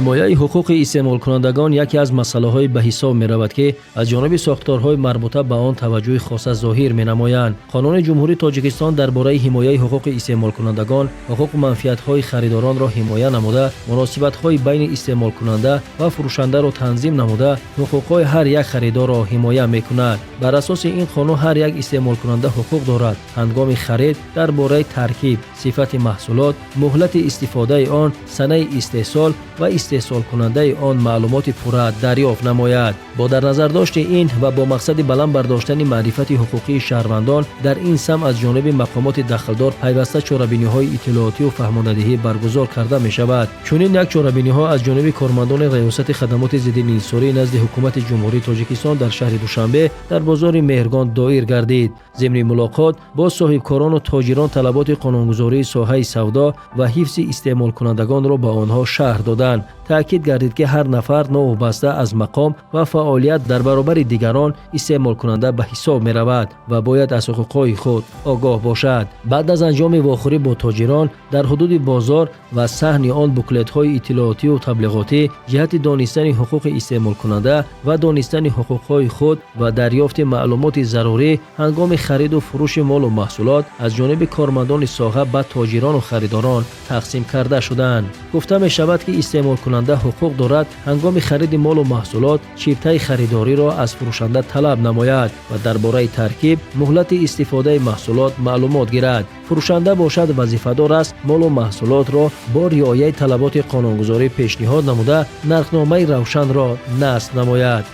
ҳимояи ҳуқуқи истеъмолкунандагон яке аз масъалаҳои ба ҳисоб меравад, ки аз ҷониби сохторҳои марбута ба он таваҷҷӯҳи хоса зоҳир менамоянд. қонуни ҷумҳурии Тоҷикистон дар бораи ҳимояи ҳуқуқи истеъмолкунандагон ҳуқуқу манфиатҳои харидоронро ҳимоя намуда, муносибатҳои байни истеъмолкунанда ва фурӯшандаро танзим намуда, ҳуқуқҳои ҳар як харидорро ҳимоя мекунад. бар асоси ин қонун ҳар як истеъмолкунанда ҳуқуқ дорад ҳангоми харид дар бораи таркиб, сифати маҳсулот, муҳлати истифодаи он, санаи истеҳсол ва истеҳсолкунандаи он маълумоти пурра дарёфт намояд. бо дар назардошти ин ва бо мақсади баланд бардоштани маърифати ҳуқуқии шаҳрвандон дар ин сам аз ҷониби мақомоти дахлдор пайваста чорабиниҳои иттилоотию фаҳмондадиҳӣ баргузор карда мешавад. чунин як чорабиниҳо аз ҷониби кормандони раёсати хадамоти зидди инҳисорӣ назди ҳукумати ҷумҳурии Тоҷикистон дар шаҳри Душанбе дар бозори Меҳргон доир гардид. зимни мулоқот бо соҳибкорону тоҷирон талаботи қонунгузории соҳаи савдо ва ҳифзи истеъмолкунандагонро ба онҳо шарҳ доданд. таъкид гардид, ки ҳар нафар новобаста аз мақом ва фаъолият дар баробари дигарон истеъмолкунанда ба ҳисоб меравад ва бояд аз ҳуқуқҳои худ огоҳ бошад. баъд аз анҷоми вохӯрӣ бо тоҷирон дар ҳудуди бозор ва саҳни он буклетҳои иттилоотию таблиғотӣ ҷиҳати донистани ҳуқуқи истеъмолкунанда ва донистани ҳуқуқҳои худ ва дарёфти маълумоти зарурӣ ҳангоми хариду фурӯши молу маҳсулот аз ҷониби кормандони соҳа ба тоҷирону харидорон тақсим карда шуданд. гуфта мешавад, ки истеъмолкунанда ҳуқуқ дорад ҳангоми хариди молу маҳсулот чиптаи харидориро аз фурӯшанда талаб намояд ва дар бораи таркиб, муҳлати истифодаи маҳсулот маълумот гирад. фурӯшанда бошад вазифадор аст молу маҳсулотро бо риояи талаботи қонунгузорӣ пешниҳод намуда, нархномаи равшанро насб намояд.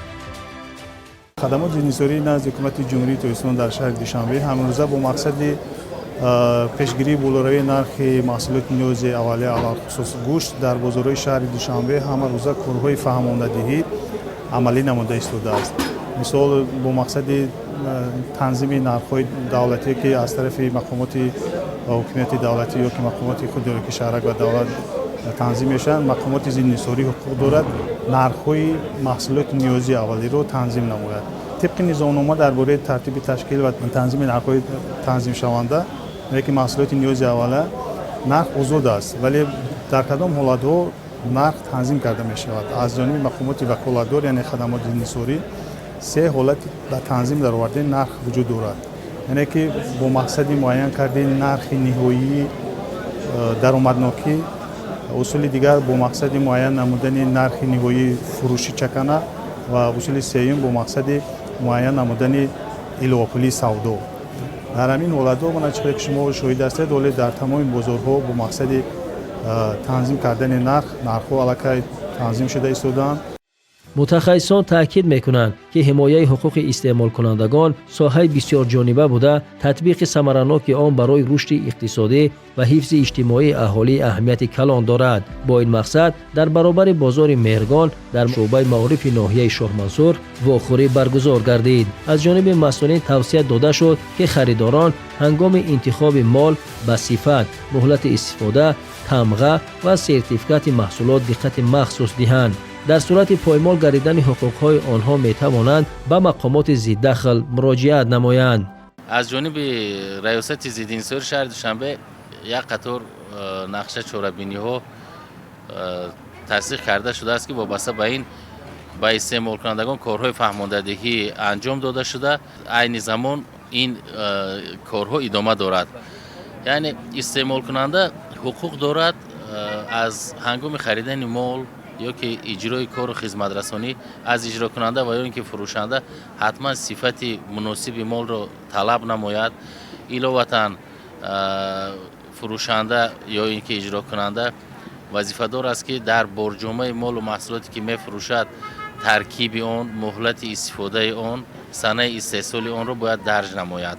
خدمات زیرنثاری نزد حکومت جمهوری تویستان در شهر دوشنبه همروزه با مقصد پیشگیری بالاترین نرخ محصولات نیاز اولیه علاوه خصوص گوشت در بازارهای شهر دوشنبه همه روزه کارهای فهماندهی عملی نموده ایستاده است. مثال با مقصد تنظیم نرخ‌های دولتی که از طرف مقامات حکومت دولتی یا که مقامات خود شهرک و دولت تنظیم میشن، مقامات زیرنثاری حقوق دارد نرخ‌های محصولات نیازی اولیه رو تنظیم نماید. طبق نظامنامه درباره ترتیب تشکیل و تنظیم نرخ‌های تنظیم شونده میگه که محصولات نیازی اولیه نرخ آزاد است، ولی در کدام حالت‌ها نرخ تنظیم کرده میشود. از جانب مقامات وکالتدار یعنی خدمات زیرنثاری سه حالت در تنظیم در آورده نرخ وجود دارد. یعنی که با مقصد معین کرده نرخ نهایی درآمدناکی، اصول دیگر با مقصد معین نمودن نرخ نهایی فروشی چکانه و اصول سوم با مقصد معین نمودن اضافه سودا. در همین حالت‌ها من چیزی که شما شاهد هستید، ولی در تمام بازارها با مقصد تنظیم کردن نرخ‌ها علاقه تنظیم شده ایستادند. متخصصان تاکید میکنند که حمایه حقوق استعمالکنندگان ساحه بسیار جانبه بوده، تطبیق ثمرناک آن برای رشد اقتصادی و حفظ اجتماعی اهالی اهمیت کلان دارد. با این مقصد در برابر بازار مهرگان در شعبه معارف ناحیه شاه منصور واخوری برگزار گردید. از جانب مسئولین توصیه داده شد که خریداران هنگام انتخاب مال به صفت، مهلت استفاده، تمغه و سرتیفیکات محصولات دقت مخصوص دهند. در صورت پایمال گردیدن حقوقهای آنها میتوانند به مقامات ضددخل مراجعت نمایند. از جانب ریاست ضد انحصاری شهر دوشنبه یک قطار نقشه چهاربینی ها تصدیق کرده شده است که وابسته به این به استعمال کنندگان کارهای فهماندهی انجام داده شده. عین زمان این کارها ادامه دارد. یعنی استعمال کننده حقوق دارد از هنگام خریدن مال یا که اجرای کار و خدمت رسانی از اجرا کننده و یا اینکه فروشنده حتما صفت مناسب مال را طلب نماید. علاوه فروشنده یا اینکه اجرا کننده وظیفه دار است که در برجامه مال و محصولاتی که میفروشد ترکیب آن، مهلت استفاده آن، صنایع استحصال آن را باید درج نماید.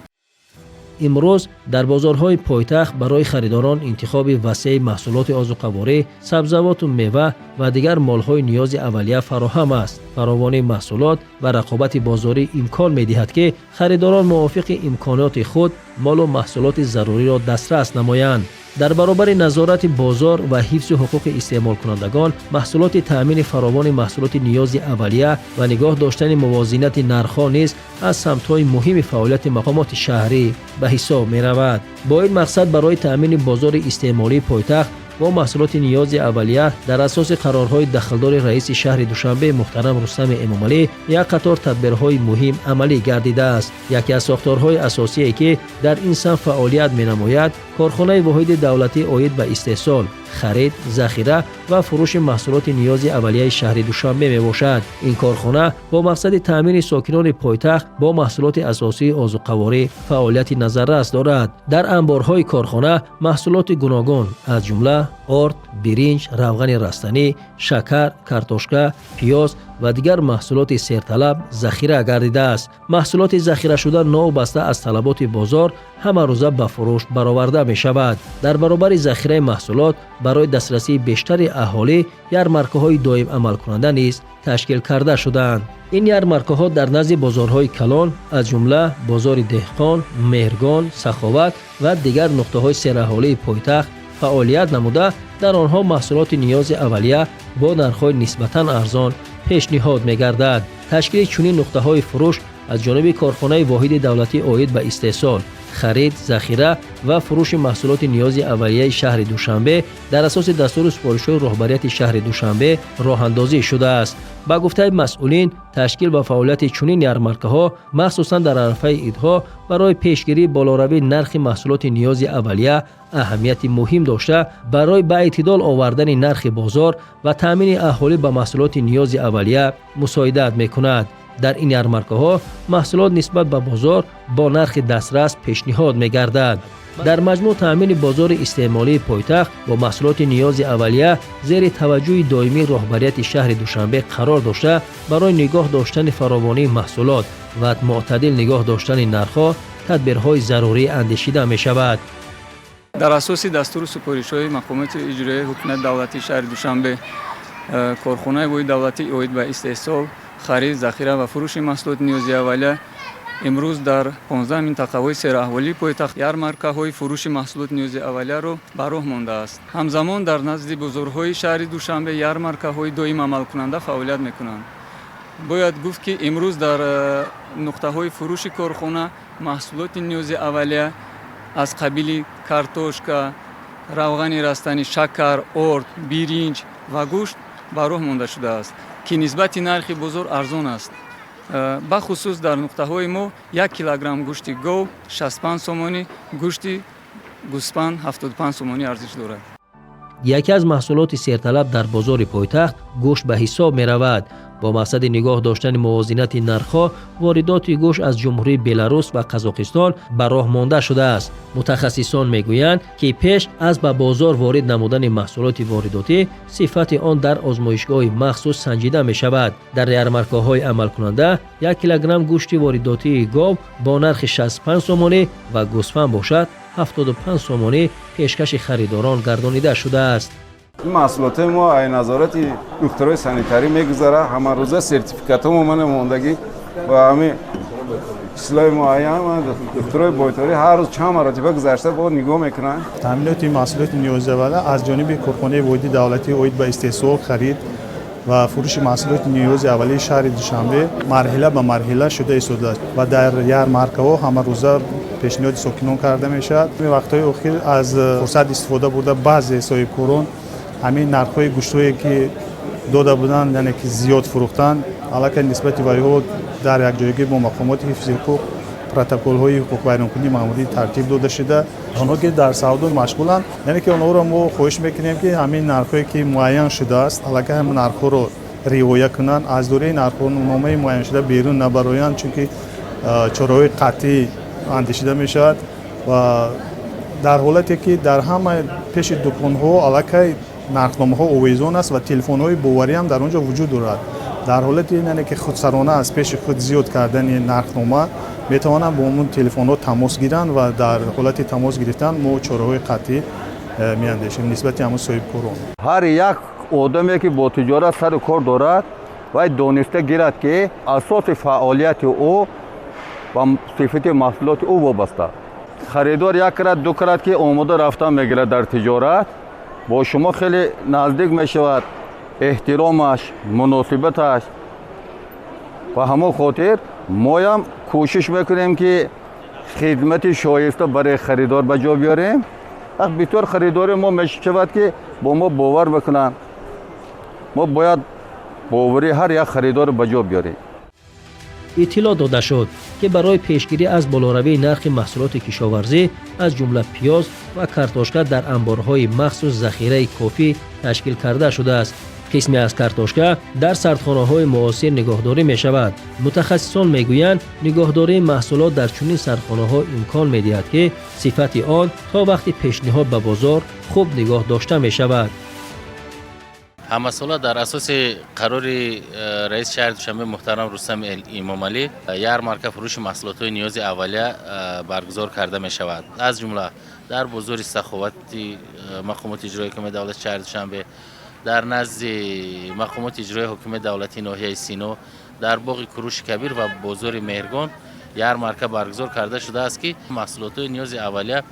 امروز در بازارهای پایتخت برای خریداران انتخاب وسیع محصولات آذوقه‌واری، سبزیجات و میوه و دیگر مالهای نیاز اولیه فراهم است. فراوانی محصولات و رقابت بازاری امکان می‌دهد که خریداران موافق امکانات خود مال و محصولات ضروری را دسترس نمایند. در برابر نظارت بازار و حفظ حقوق استعمال کنندگان، محصولات تأمین فراوان محصولات نیاز اولیه و نگاه داشتن موازنت نرخ‌ها نیز از سمت‌های مهم فعالیت مقامات شهری به حساب می‌رود. با این مقصد برای تأمین بازار استعمالی پایتخت با محصولات نیاز اولیه در اساس قرارهای دخلدار رئیس شهر دوشنبه محترم رستم امامعلی یک قطار تدبیرهای مهم عملی گردیده است. یکی از ساختارهای اساسی که در این صنف فعالیت می‌نماید کارخانه واحد دولتی عاید به استحصال، خرید، ذخیره و فروش محصولات نیاز اولیه شهر دوشنبه میباشد. این کارخانه با مقصد تامین ساکنان پایتخت با محصولات اساسی آذوقه‌واری فعالیت نظررس دارد. در انبارهای کارخانه محصولات گوناگون از جمله آرد، برنج، روغن رستنی، شکر، کارتوشکا، پیاز و دیگر محصولات سرطلب ذخیره گردیده است. محصولات ذخیره شده نوبسته از طلبات بازار همه روزه به فروش برآورده می شود. در برابر ذخیره محصولات برای دسترسی بیشتر اهالی یارمارکه‌های دائم عمل کننده نیز تشکیل کرده شدند. این یارمارکه‌ها در نزد بازارهای کلان از جمله بازار دهقان، مهرگان، سخاوت و دیگر نقطه‌های سراحالی پایتخت فعالیت نموده در آنها محصولات نیاز اولیه با نرخ‌های نسبتاً ارزان پیشنهاد می‌گردد. تشکیل چنین نقطه‌های فروش از جانب کارخانه واحد دولتی عاید به استحصال، خرید، ذخیره و فروش محصولات نیاز اولیه شهر دوشنبه در اساس دستور سپارش‌های رهبریت شهر دوشنبه راه اندازی شده است. با گفته مسئولین تشکیل و فعالیت چنین یارمارکه‌ها مخصوصاً در عرفه عیدها برای پیشگیری بالاروی نرخ محصولات نیاز اولیه اهمیت مهم داشته برای به اعتدال آوردن نرخ بازار و تامین اهالی به محصولات نیاز اولیه مساعدت می‌کند. در این یارمارکه‌ها محصولات نسبت به بازار با نرخ دسترس پیشنهاد می‌گردد. در مجموع تامین بازار استعمالی پایتخت با محصولات نیاز اولیه زیر توجه دائمی رهبریت شهر دوشنبه قرار داشته برای نگاه داشتن فراوانی محصولات و معتدل نگاه داشتن نرخ‌ها تدبیرهای ضروری اندیشیده می‌شود. در اساس دستور سپارش‌های مقامات اجرایی حکومت دولتی شهر دوشنبه کارخانه واحد دولتی عاید به استحصال، خرید، ذخیره و فروش محصولات نیازی اولیه امروز در 15 منطقه‌های سراحالی پایتخت یارمارکه‌های فروش محصولات نیازی اولیه را به راه مانده است. همزمان در نزد بازارهای شهر دوشنبه یارمارکه‌های دائم عمل کننده فعالیت می‌کنند. باید گفت که امروز در نقطه‌های فروش کارخانه محصولات نیازی اولیه از قبیل کارتوشکا، روغن رستنی، شکر، آرد، برنج و گوشت به راه مانده شده است که نسبت نرخ بازار ارزان است. به خصوص در نقطه‌های ما 1 کیلوگرم گوشت گاو 65 سومانی، گوشت گوسفند 75 سومانی ارزش دارد. یکی از محصولات سرطلب در بازار پایتخت گوشت به حساب می رود. با مقصد نگاه داشتن موازنت نرخ‌ها واردات گوشت از جمهوری بلاروس و قزاقستان به راه مانده شده است. متخصصان میگویند که پیش از به بازار وارد نمودن محصولات وارداتی صفت آن در آزمایشگاه مخصوص سنجیده می شود. در یارمارکه‌های عمل کننده 1 کیلوگرم گوشت وارداتی گاو با نرخ 65 سومانی و گوسفند باشد 75 سومانی پیشکش خریداران گردانیده شده است. این محصولات ما ای نظارت دکترای سانیتاری میگذاره، همه روزه سرتیفیکات من ماندگی و همه اصلاح معین دکترای بایتاری هر روز چند مرتبه گذشته با نگاه میکنن. تامینات محصولات نیاز اولیه از جانب کارخانه واحد دولتی عاید به استحصال، خرید و فروش محصولات نیاز اولیه شهر دوشنبه مرحله به مرحله شده ایستاده و در یارمارکه‌ها همه روزه پیشنهاد ساکنان کرده میشد. وقت‌های اخیر از فرصت استفاده برده بعضی صاحبکاران همین نرخ‌های گوشت‌هایی که داده بودند یعنی که زیاد فروختن علاوه نسبت ویها در یک جایگی با مقامات حفظ حقوق پروتکل‌های حقوق بیان‌کنی ماموری ترتیب داده شده. آنها که در سودا مشغولند یعنی که آنها را ما خواهش می‌کنیم که همین نرخ‌هایی که معین شده است علاوه همین نرخ‌ها را رعایت کنند، از دوره نرخ‌نامه معین شده بیرون نبرایند، چون که چاره‌های قطعی اندیشیده می‌شود و در حالتی که در همه پیش دکان‌ها علاوه نرخنامه‌ها اویزون است و تلفن‌های باوری هم در اونجا وجود دارد. در حالتی یعنی که خودسرانه از پیش خود زیاد کردن نرخنامه میتوانند با اون تلفن‌ها تماس گیرند و در حالت تماس گرفتن ما چاره‌های قطعی میاندیشیم نسبت همون صاحبکاران. هر یک آدمی که با تجارت سر کار دارد و دانسته گیرد که اساس فعالیت او و صفت محصولات او وابسته. خریدار یک کرد دو کرد که آماده رفتن میگیرد در تجارت با شما خیلی نزدیک می شود، احترامش، مناسبتش و همه خاطر ما هم کوشش میکنیم که خدمت شایسته برای خریدار به جا بیاریم. بطور خریدار ما می شود که با ما باور بکنن. ما باید باوری هر یک خریدار به جا بیاریم. اطلاع داده شد که برای پیشگیری از بالاروی نرخ محصولات کشاورزی از جمله پیاز و کارتوشکا در انبارهای مخصوص ذخیره کافی تشکیل کرده شده است. قسمی از کارتوشکا در سردخانه‌های معاصر نگهداری می‌شود. متخصصان می‌گویند نگهداری محصولات در چنین سردخانه‌ها امکان می‌دهد که صفت آن تا وقتی پیشنهاد به بازار خوب نگاه داشته می‌شود. همساله در اساس قرار رئیس شهر دوشنبه محترم رستم امامعلی یارمارک فروش محصولات نیاز اولیه برگزار کرده می شود. از جمله در بازار سخاوتی مقامات اجرایی حکومت دولت شهر دوشنبه، در نزد مقامات اجرایی حکومت دولتی ناحیه سینو، در باغ کوروش کبیر و بازار مهرگان یارمارک برگزار کرده شده است که محصولات نیاز اولیه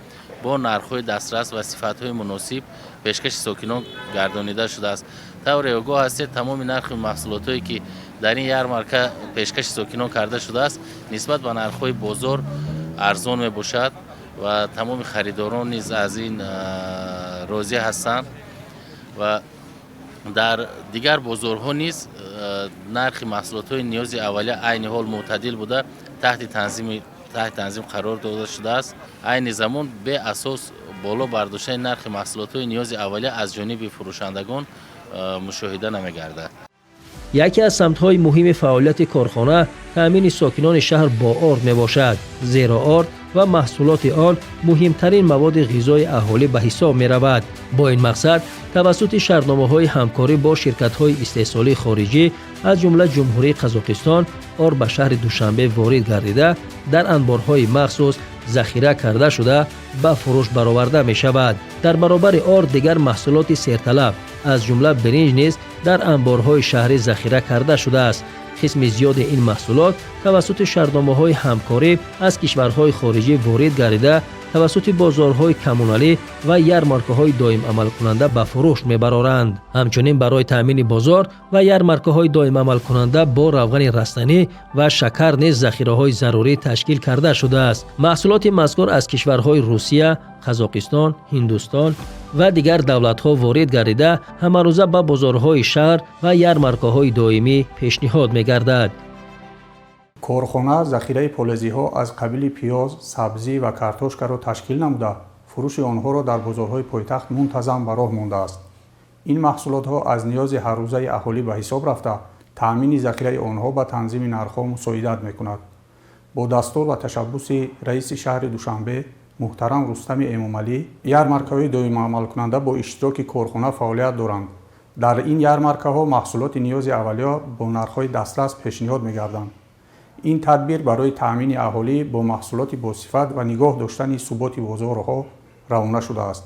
با نرخ‌های دسترس و صفت‌های مناسب پیشکش ساکنان گردانیده شده است. طور آگاه هستید تمام نرخ محصولاتی که در این یارمارک پیشکش ساکنان کرده شده است نسبت به نرخ‌های بازار ارزان میباشد و تمام خریداران نیز از این راضی هستند و در دیگر بازارها نیز نرخ محصولات نیاز اولیه عین حال معتدل بوده تحت تنظیم قرار داده شده است. عین زمان به اساس بالا برداشتن نرخ محصولات نیاز اولیه از جانب فروشندگان مشاهده نمی‌گردد. یکی از سمت‌های مهم فعالیت کارخانه تامین ساکنان شهر با آرد میباشد، زیرا آرد و محصولات آن مهمترین مواد غذای اهالی به حساب می‌رود. با این مقصد توسط شرطنامه‌های همکاری با شرکت‌های استحصالی خارجی از جمله جمهوری قزاقستان آرد به شهر دوشنبه وارد گردیده در انبارهای مخصوص ذخیره کرده شده به فروش برآورده می‌شود. در برابر آرد دیگر محصولات سرطلب از جمله برنج نیز در انبارهای شهری ذخیره کرده شده است. قسم زیاد این محصولات توسط شرطنامه‌های همکاری از کشورهای خارجی وارد گردیده توسط بازارهای کمونالی و یارمارکه‌های دائم عمل کننده به فروش می‌برند. همچنین برای تامین بازار و یارمارکه‌های دائم عمل کننده با روغن رستنی و شکر نیز ذخیره‌های ضروری تشکیل کرده شده است. محصولات مذکور از کشورهای روسیه، قزاقستان، هندوستان و دیگر دولت‌ها وارد گردیده همروزه به بازارهای شهر و یارمارکه‌های دائمی پیشنهاد می‌گردد. کارخانه ذخیره فلزی‌ها از قبیل پیاز، سبزی و کارتوشکا را تشکیل نموده فروش آنها را در بازارهای پایتخت منتظم به راه مانده است. این محصولات‌ها از نیاز هر روزه اهالی به حساب رفته تأمین ذخیره آنها به تنظیم نرخ‌ها مساعدت می‌کند. با دستور و تشبث رئیس شهر دوشنبه محترم رستم امامعلی یارمارک‌های دائم عمل کننده با اشتراک کارخانه فعالیت دارند. در این یارمارک‌ها محصولات نیاز اولیه با نرخ‌های دسترس پیشنهاد می‌گردند. این تدبیر برای تأمین اهالی با محصولات با صفت و نگاه داشتن ثبات بازارها روانه شده است.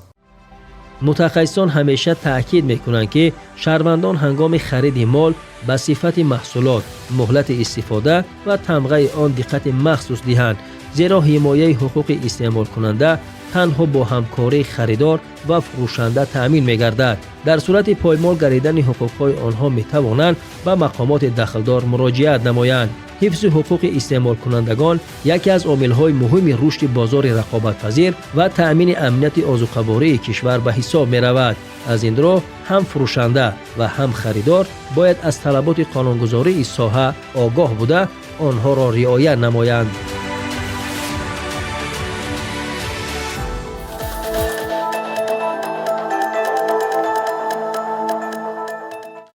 متخصصان همیشه تأکید می‌کنند که شهروندان هنگام خرید مال به صفت محصولات، مهلت استفاده و تمغه آن دقت مخصوص دهند، زیرا حمایه حقوق استعمال کننده تنها با همکاری خریدار و فروشنده تأمین می‌گردد. در صورت پایمال گردیدن حقوق‌های آنها می‌توانند به مقامات دخلدار مراجعت نمایند. حفظ حقوق استعمال کنندگان یکی از عامل‌های مهم رشد بازار رقابت‌پذیر و تأمین امنیت آذوقه‌واری کشور به حساب می‌رود. از این رو هم فروشنده و هم خریدار باید از طلبات قانونگذاری ساحه آگاه بوده آنها را رعایت نمایند.